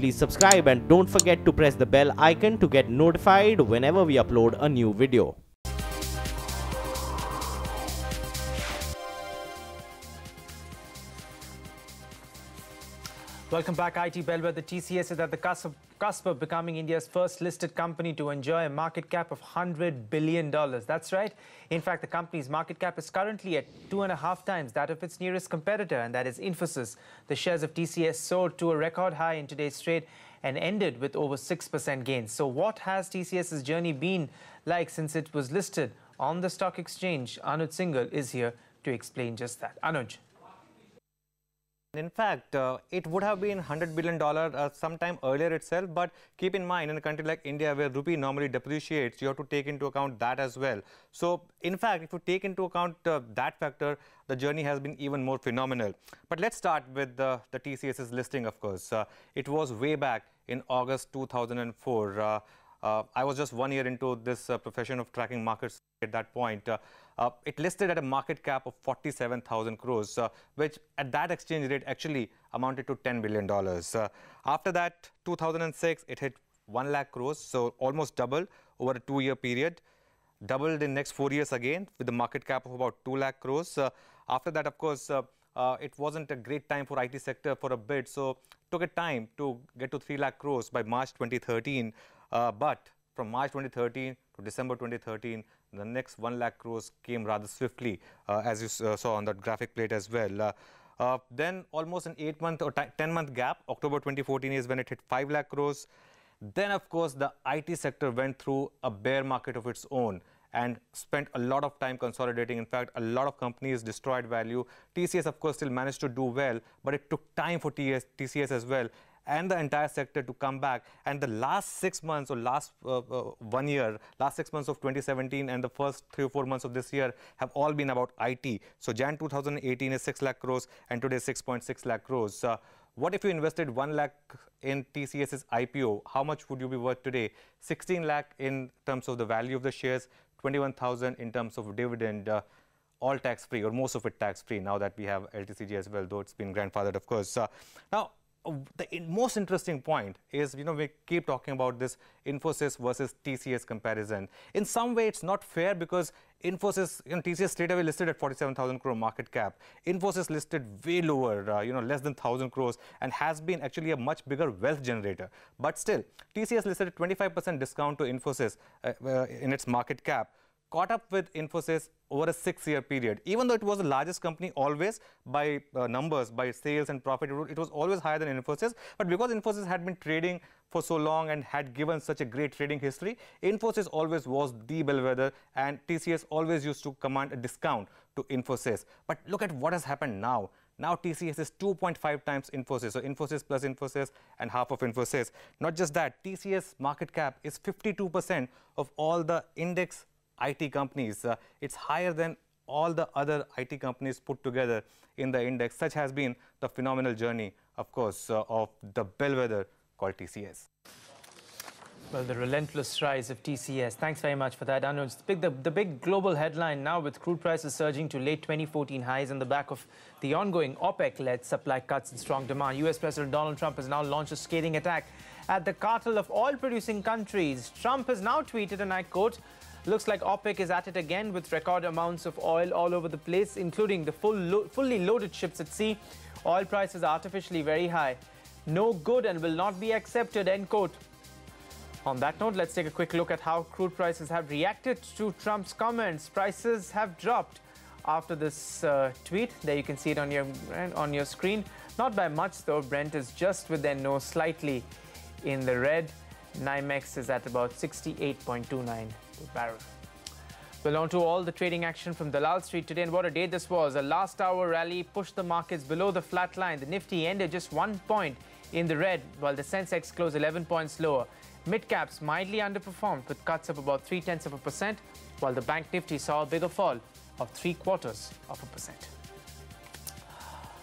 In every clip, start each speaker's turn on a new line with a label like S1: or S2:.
S1: please subscribe and don't forget to press the bell icon to get notified whenever we upload a new video.
S2: Welcome back. IT Bellwether TCS is at the cusp of becoming India's first listed company to enjoy a market cap of $100 billion. That's right. In fact, the company's market cap is currently at 2.5 times that of its nearest competitor, and that is Infosys. The shares of TCS soared to a record high in today's trade and ended with over 6% gains. So what has TCS's journey been like since it was listed on the stock exchange? Anuj Singhal is here to explain just that. Anuj.
S3: In fact, it would have been $100 billion sometime earlier itself, but keep in mind, in a country like India where rupee normally depreciates, you have to take into account that as well. So, in fact, if you take into account that factor, the journey has been even more phenomenal. But let's start with the TCS's listing, of course. It was way back in August 2004. I was just 1 year into this profession of tracking markets at that point. It listed at a market cap of 47,000 crores, which at that exchange rate actually amounted to $10 billion. After that, 2006, it hit 1 lakh crores, so almost double over a 2-year period. Doubled in next 4 years again with the market cap of about 2 lakh crores. After that, of course, it wasn't a great time for IT sector for a bit, so took a time to get to 3 lakh crores by March 2013. But from March 2013 to December 2013, the next 1 lakh crores came rather swiftly, as you saw on that graphic plate as well. Then almost an 8-month or 10-month gap, October 2014 is when it hit 5 lakh crores. Then, of course, the IT sector went through a bear market of its own and spent a lot of time consolidating. In fact, a lot of companies destroyed value. TCS, of course, still managed to do well, but it took time for TCS as well and the entire sector to come back. And the last 6 months or last 1 year, last 6 months of 2017 and the first 3 or 4 months of this year have all been about IT. So Jan 2018 is 6 lakh crores and today 6.6 lakh crores. What if you invested 1 lakh in TCS's IPO? How much would you be worth today? 16 lakh in terms of the value of the shares, 21,000 in terms of dividend, all tax-free or most of it tax-free now that we have LTCG as well, though it's been grandfathered, of course. Now, the most interesting point is, we keep talking about this Infosys versus TCS comparison. In some way, it's not fair because Infosys, TCS straight away listed at 47,000 crore market cap. Infosys listed way lower, less than 1,000 crores and has been actually a much bigger wealth generator. But still, TCS listed at 25% discount to Infosys in its market cap, caught up with Infosys over a 6-year period. Even though it was the largest company always by numbers, by sales and profit, it was always higher than Infosys. But because Infosys had been trading for so long and had given such a great trading history, Infosys always was the bellwether and TCS always used to command a discount to Infosys. But look at what has happened now. Now TCS is 2.5 times Infosys. So Infosys plus Infosys and half of Infosys. Not just that, TCS market cap is 52% of all the index IT companies. It's higher than all the other IT companies put together in the index. Such has been the phenomenal journey, of course, of the bellwether called TCS.
S2: Well, the relentless rise of TCS. Thanks very much for that, Anuj. The big global headline now with crude prices surging to late 2014 highs on the back of the ongoing OPEC-led supply cuts and strong demand. US President Donald Trump has now launched a scathing attack at the cartel of oil-producing countries. Trump has now tweeted, and I quote, "Looks like OPEC is at it again with record amounts of oil all over the place, including the fully loaded ships at sea. Oil prices are artificially very high. No good and will not be accepted," end quote. On that note, let's take a quick look at how crude prices have reacted to Trump's comments. Prices have dropped after this tweet. There you can see it on your screen. Not by much though. Brent is just with their nose slightly in the red. NYMEX is at about 68.29 per barrel. Well, on to all the trading action from Dalal Street today, and what a day this was. A last hour rally pushed the markets below the flat line. The Nifty ended just 1 point in the red, while the Sensex closed 11 points lower. Mid-caps mildly underperformed with cuts of about 0.3%, while the Bank Nifty saw a bigger fall of 0.75%.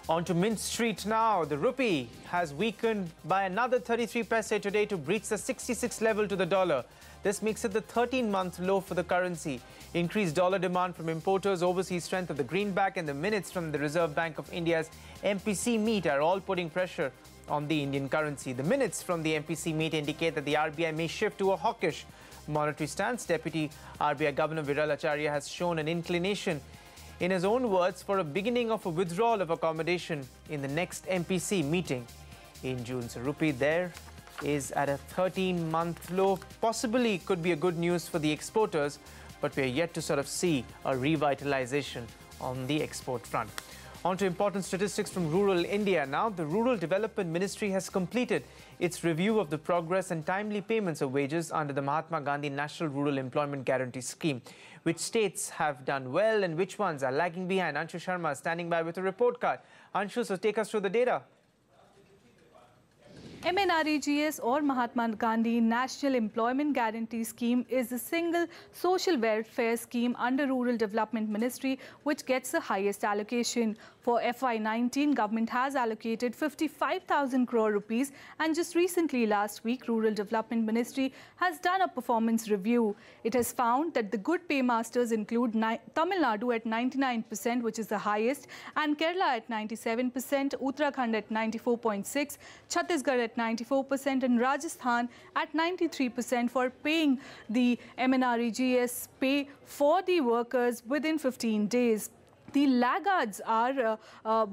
S2: On to Mint Street now. The rupee has weakened by another 33 paise today to breach the 66 level to the dollar. This makes it the 13-month low for the currency. Increased dollar demand from importers, overseas strength of the greenback, and the minutes from the Reserve Bank of India's MPC meet are all putting pressure on the Indian currency. The minutes from the MPC meet indicate that the RBI may shift to a hawkish monetary stance. Deputy RBI Governor Viral Acharya has shown an inclination, in his own words, for a beginning of a withdrawal of accommodation in the next MPC meeting in June. So rupee there is at a 13-month low. Possibly could be a good news for the exporters, but we are yet to sort of see a revitalization on the export front. On to important statistics from rural India now. The Rural Development Ministry has completed its review of the progress and timely payments of wages under the Mahatma Gandhi National Rural Employment Guarantee Scheme. Which states have done well and which ones are lagging behind? Anshu Sharma is standing by with a report card. Anshu, so take us through the data.
S4: MNREGS or Mahatma Gandhi National Employment Guarantee Scheme is the single social welfare scheme under Rural Development Ministry which gets the highest allocation. For FY19, government has allocated 55,000 crore rupees, and just recently last week, Rural Development Ministry has done a performance review. It has found that the good paymasters include Tamil Nadu at 99%, which is the highest, and Kerala at 97%, Uttarakhand at 94.6%, Chhattisgarh at 94%, and Rajasthan at 93% for paying the MNREGS pay for the workers within 15 days. The laggards are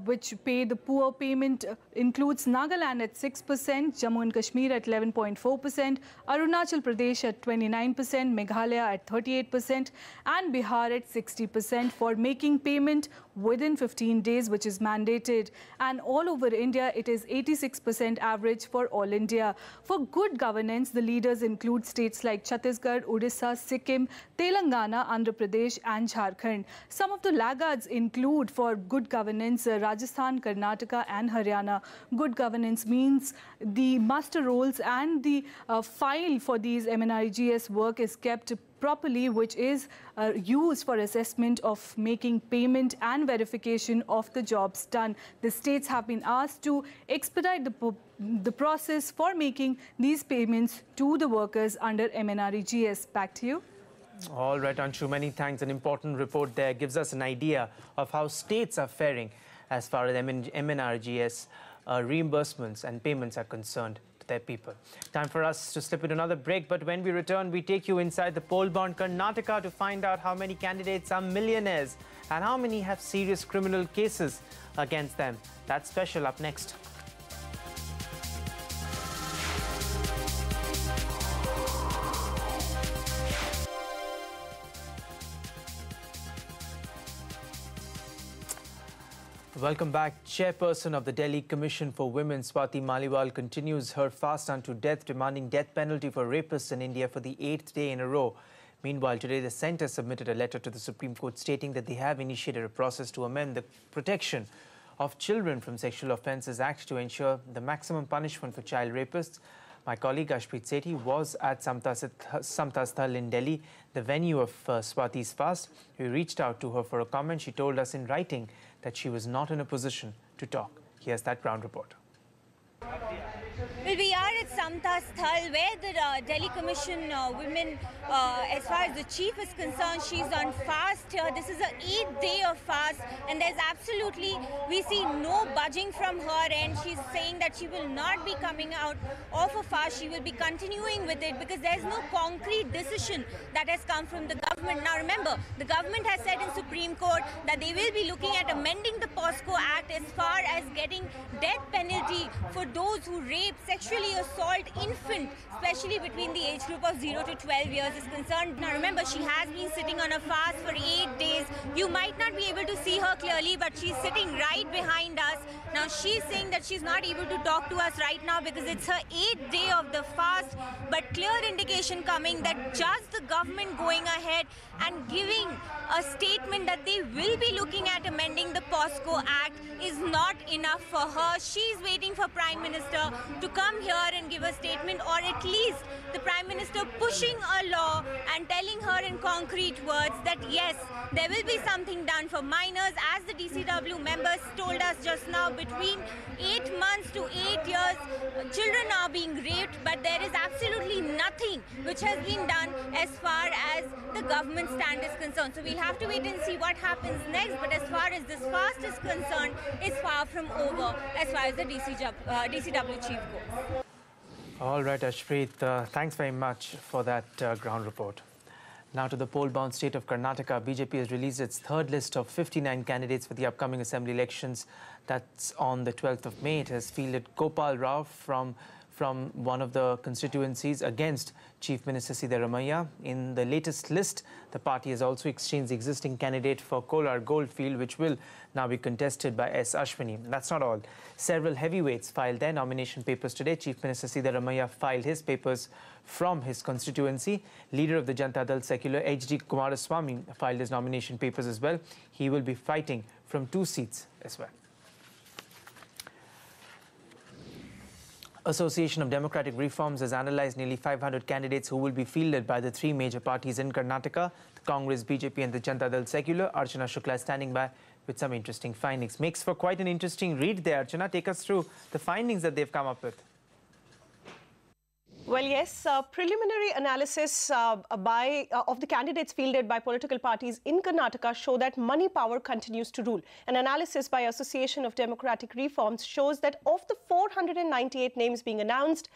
S4: which pay the poor payment includes Nagaland at 6%, Jammu and Kashmir at 11.4%, Arunachal Pradesh at 29%, Meghalaya at 38%, and Bihar at 60% for making payment within 15 days, which is mandated. And all over India, it is 86% average for all India. For good governance, the leaders include states like Chhattisgarh, Odisha, Sikkim, Telangana, Andhra Pradesh, and Jharkhand. Some of the laggards include for good governance Rajasthan, Karnataka, and Haryana. Good governance means the muster rolls and the file for these MNREGS work is kept properly, which is used for assessment of making payment and verification of the jobs done. The states have been asked to expedite the process for making these payments to the workers under MNREGS. Back to you.
S2: All right, Anshu, many thanks. An important report there gives us an idea of how states are faring as far as MNREGS reimbursements and payments are concerned to their people. Time for us to slip into another break, but when we return, we take you inside the poll-bound Karnataka to find out how many candidates are millionaires and how many have serious criminal cases against them. That's special up next. Welcome back. Chairperson of the Delhi Commission for Women, Swati Maliwal, continues her fast unto death, demanding death penalty for rapists in India for the 8th day in a row. Meanwhile, today the centre submitted a letter to the Supreme Court stating that they have initiated a process to amend the Protection of Children from Sexual Offences Act to ensure the maximum punishment for child rapists. My colleague Ashpreet Sethi was at Samta Sthal in Delhi, the venue of Swati's fast. We reached out to her for a comment. She told us in writing that she was not in a position to talk. Here's that ground report.
S5: Well, we are at Samta Sthal, where the Delhi Commission women, as far as the chief is concerned, she's on fast here. This is an 8th day of fast, and there's absolutely, we see no budging from her end. She's saying that she will not be coming out of a fast. She will be continuing with it because there's no concrete decision that has come from the government. Now remember, the government has said in Supreme Court that they will be looking at amending the POSCO Act as far as getting death penalty for those who rape, sexually assault infant, especially between the age group of 0 to 12 years is concerned. Now remember, she has been sitting on a fast for 8 days. You might not be able to see her clearly, but she's sitting right behind us. Now she's saying that she's not able to talk to us right now because it's her 8th day of the fast, but clear indication coming that just the government going ahead and giving a statement that they will be looking at amending the POSCO Act is not enough for her. She's waiting for Prime Minister to come here and give a statement, or at least the Prime Minister pushing a law her and telling her in concrete words that yes, there will be something done for minors. As the DCW members told us just now, between 8 months to 8 years, children are being raped, but there is absolutely nothing which has been done as far as the government stand is concerned. So we'll have to wait and see what happens next, but as far as this fast is concerned, it's far from over as far as the DCW chief goes.
S2: All right, Ashpreet, thanks very much for that ground report. Now to the poll-bound state of Karnataka. BJP has released its third list of 59 candidates for the upcoming assembly elections. That's on the 12th of May. It has fielded Gopal Rao from one of the constituencies against Chief Minister Siddaramaiah. In the latest list, the party has also exchanged the existing candidate for Kolar Goldfield, which will now be contested by S. Ashwini. That's not all. Several heavyweights filed their nomination papers today. Chief Minister Siddaramaiah filed his papers from his constituency. Leader of the Janata Dal Secular, H.D. Kumaraswamy, filed his nomination papers as well. He will be fighting from 2 seats as well. Association of Democratic Reforms has analysed nearly 500 candidates who will be fielded by the 3 major parties in Karnataka, the Congress, BJP and the Janata Dal Secular. Archana Shukla is standing by with some interesting findings. Makes for quite an interesting read there. Archana, take us through the findings that they've come up with.
S6: Well, yes, preliminary analysis of the candidates fielded by political parties in Karnataka show that money power continues to rule. An analysis by Association of Democratic Reforms shows that of the 498 names being announced,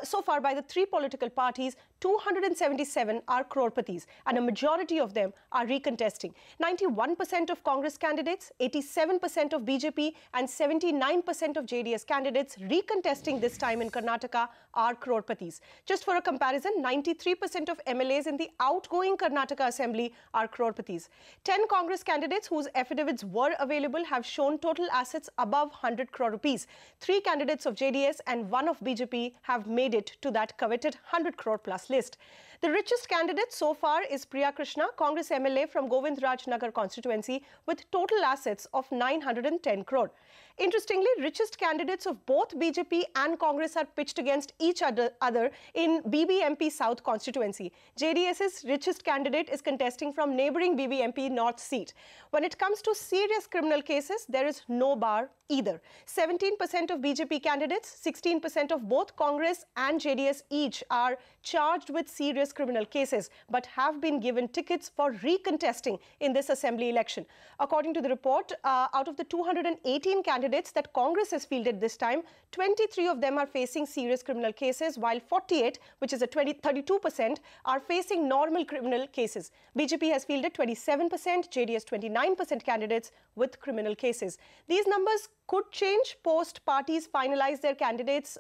S6: so far by the 3 political parties, 277 are crorpatis, and a majority of them are recontesting. 91% of Congress candidates, 87% of BJP and 79% of JDS candidates recontesting this time in Karnataka are crorpatis. Just for a comparison, 93% of MLAs in the outgoing Karnataka Assembly are crorpatis. 10 Congress candidates whose affidavits were available have shown total assets above 100 crore rupees. 3 candidates of JDS and 1 of BJP have made it to that coveted 100 crore plus list. The richest candidate so far is Priya Krishna, Congress MLA from Govindraj Nagar constituency, with total assets of 910 crore. Interestingly, richest candidates of both BJP and Congress are pitched against each other in BBMP South constituency. JDS's richest candidate is contesting from neighbouring BBMP North seat. When it comes to serious criminal cases, there is no bar either. 17% of BJP candidates, 16% of both Congress and JDS each are charged with serious criminal cases, but have been given tickets for recontesting in this assembly election. According to the report, out of the 218 candidates that Congress has fielded this time, 23 of them are facing serious criminal cases, while 48, which is a 32%, are facing normal criminal cases. BJP has fielded 27%, JDS 29% candidates with criminal cases. These numbers could change post parties finalize their candidates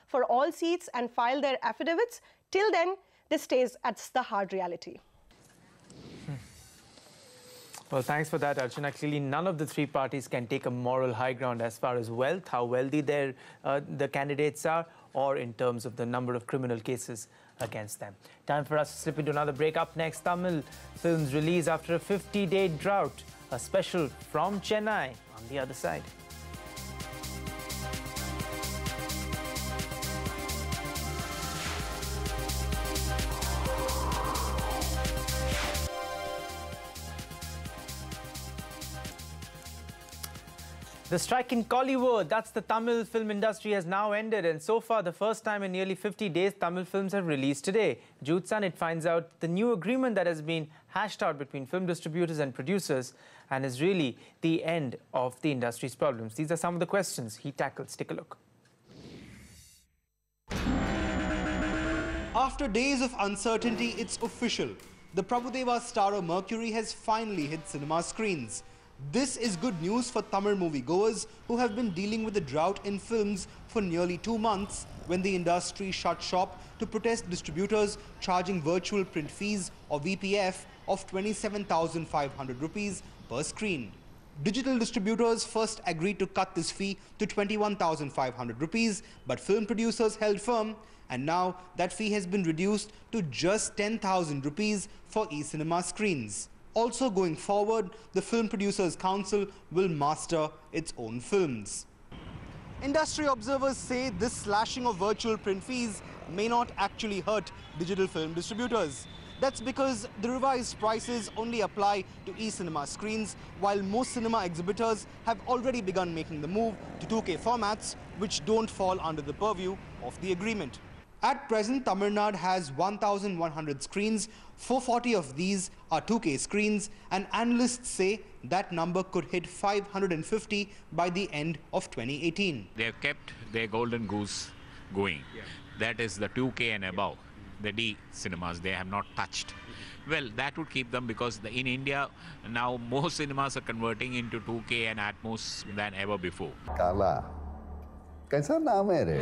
S6: for all seats and file their affidavits. Till then, this stays as the hard reality.
S2: Well, thanks for that, Archana. Clearly, none of the 3 parties can take a moral high ground as far as wealth, how wealthy the candidates are, or in terms of the number of criminal cases against them. Time for us to slip into another break. Up next, Tamil films release after a 50-day drought. A special from Chennai on the other side. The strike in Kollywood, that's the Tamil film industry, has now ended, and so far the first time in nearly 50 days Tamil films have released today. Jutsan, it finds out the new agreement that has been hashed out between film distributors and producers and is really the end of the industry's problems. These are some of the questions he tackles. Take a look.
S7: After days of uncertainty, it's official. The Prabhudeva starrer Mercury has finally hit cinema screens. This is good news for Tamil moviegoers who have been dealing with the drought in films for nearly 2 months when the industry shut shop to protest distributors charging virtual print fees or VPF of 27,500 rupees per screen. Digital distributors first agreed to cut this fee to 21,500 rupees, but film producers held firm, and now that fee has been reduced to just 10,000 rupees for e-cinema screens. Also going forward, the Film Producers Council will master its own films. Industry observers say this slashing of virtual print fees may not actually hurt digital film distributors. That's because the revised prices only apply to e-cinema screens, while most cinema exhibitors have already begun making the move to 2K formats, which don't fall under the purview of the agreement. At present, Tamil Nadu has 1,100 screens. 440 of these are 2K screens, and analysts say that number could hit 550 by the end of 2018.
S8: They have kept their golden goose going. Yeah. That is the 2K and above. The D cinemas, they have not touched. Well, that would keep them, because in India now more cinemas are converting into 2K and Atmos than ever before.
S9: Kala, kaisa naam hai re?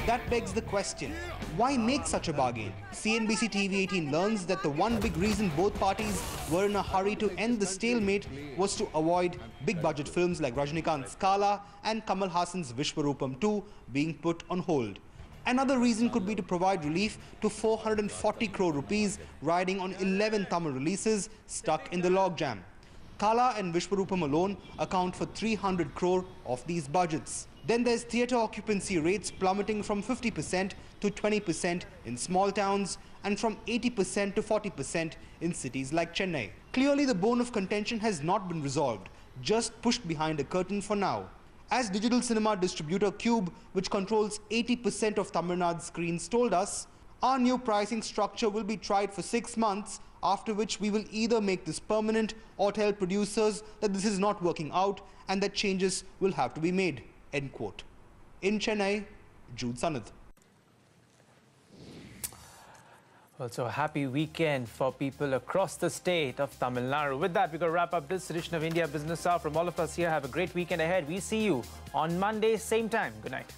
S7: That begs the question, why make such a bargain? CNBC TV18 learns that the one big reason both parties were in a hurry to end the stalemate was to avoid big budget films like Rajnikant's Kala and Kamal Hassan's Vishwarupam 2 being put on hold. Another reason could be to provide relief to 440 crore rupees riding on 11 Tamil releases stuck in the logjam. Kala and Vishwarupam alone account for 300 crore of these budgets. Then there's theatre occupancy rates plummeting from 50% to 20% in small towns and from 80% to 40% in cities like Chennai. Clearly the bone of contention has not been resolved, just pushed behind a curtain for now. As digital cinema distributor Cube, which controls 80% of Tamil Nadu's screens, told us, our new pricing structure will be tried for 6 months, after which we will either make this permanent or tell producers that this is not working out and that changes will have to be made. End quote. In Chennai, Jude Sanad.
S2: Also, a happy weekend for people across the state of Tamil Nadu. With that, we're going to wrap up this edition of India Business Hour. From all of us here, have a great weekend ahead. We see you on Monday, same time. Good night.